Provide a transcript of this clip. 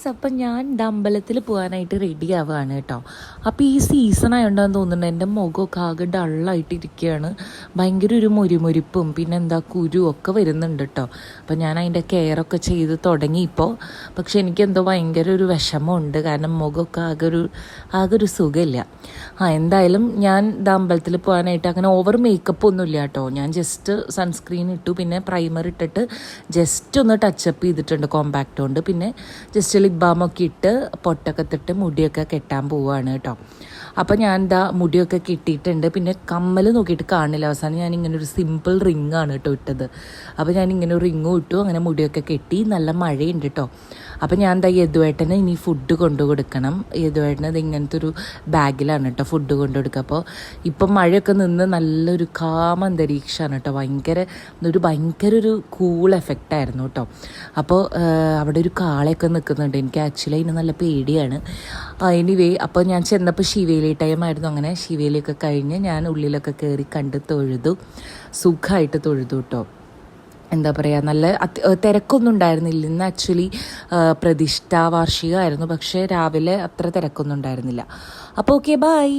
Guys, അപ്പം ഞാൻ അമ്പലത്തിൽ പോകാനായിട്ട് റെഡി ആവുകയാണ് കേട്ടോ. അപ്പോൾ ഈ സീസൺ ആയതുകൊണ്ടാന്ന് തോന്നുന്നുണ്ട് എൻ്റെ മുഖമൊക്കെ ആകെ ഡള്ളായിട്ട് ഇരിക്കുകയാണ്. ഭയങ്കര ഒരു മുരിമുരിപ്പും പിന്നെ എന്താ കുരു ഒക്കെ വരുന്നുണ്ട് കേട്ടോ. അപ്പം ഞാൻ അതിൻ്റെ കെയറൊക്കെ ചെയ്ത് തുടങ്ങി ഇപ്പോൾ. പക്ഷെ എനിക്കെന്തോ ഭയങ്കര ഒരു വിഷമമുണ്ട്, കാരണം മുഖമൊക്കെ ആകെ ഒരു സുഖമില്ല. എന്തായാലും ഞാൻ അമ്പലത്തിൽ പോകാനായിട്ട് അങ്ങനെ ഓവർ മേക്കപ്പ് ഒന്നും ഇല്ല കേട്ടോ. ഞാൻ ജസ്റ്റ് സൺസ്ക്രീൻ ഇട്ടു, പിന്നെ പ്രൈമർ ഇട്ടിട്ട് ജസ്റ്റ് ഒന്ന് ടച്ചപ്പ് ചെയ്തിട്ടുണ്ട് കോമ്പാക്റ്റ് കൊണ്ട്. പിന്നെ ജസ്റ്റ് ലിപ് ബാമൊക്കെ ഇട്ട് പൊട്ടൊക്കെ ഇട്ടിട്ട് മുടിയൊക്കെ കെട്ടാൻ പോവുകയാണ് കേട്ടോ. അപ്പോൾ ഞാൻ മുടിയൊക്കെ കെട്ടിയിട്ടുണ്ട്. പിന്നെ കമ്മൽ നോക്കിയിട്ട് കാണില്ല. അവസാനം ഞാനിങ്ങനെ ഒരു സിമ്പിൾ റിങ്ങാണ് കേട്ടോ ഇട്ടത്. അപ്പോൾ ഞാനിങ്ങനെ ഒരു റിങ്ങും ഇട്ടു, അങ്ങനെ മുടിയൊക്കെ കെട്ടി. നല്ല മഴയുണ്ട് കേട്ടോ. അപ്പോൾ ഞാൻ യദുവേട്ടന് ഇനി ഫുഡ് കൊണ്ടു കൊടുക്കണം. യദുവേട്ടന് ഇത് ഇങ്ങനത്തെ ഒരു ബാഗിലാണ് കേട്ടോ ഫുഡ് കൊണ്ടു കൊടുക്കുക. അപ്പോൾ ഇപ്പം മഴയൊക്കെ നിന്ന് നല്ലൊരു കാം അന്തരീക്ഷമാണ് കേട്ടോ. ഭയങ്കര ഒരു കൂൾ എഫക്റ്റായിരുന്നു കേട്ടോ. അപ്പോൾ അവിടെ ഒരു കാളയൊക്കെ നിൽക്കുന്നുണ്ട്. എനിക്ക് ആക്ച്വലി അതിന് നല്ല പേടിയാണ്. എനിവേ, അപ്പോൾ ഞാൻ ചെന്നപ്പോൾ ശിവേലി ടൈമായിരുന്നു. അങ്ങനെ ശിവേലിയൊക്കെ കഴിഞ്ഞ് ഞാൻ ഉള്ളിലൊക്കെ കയറി കണ്ട് തൊഴുതു, സുഖമായിട്ട് തൊഴുതു കേട്ടോ. എന്താ പറയുക, നല്ല തിരക്കൊന്നും ഉണ്ടായിരുന്നില്ല ഇന്ന്. ആക്ച്വലി പ്രതിഷ്ഠാ വാർഷികമായിരുന്നു, പക്ഷേ രാവിലെ അത്ര തിരക്കൊന്നും ഉണ്ടായിരുന്നില്ല. അപ്പോൾ ഓക്കെ, ബൈ.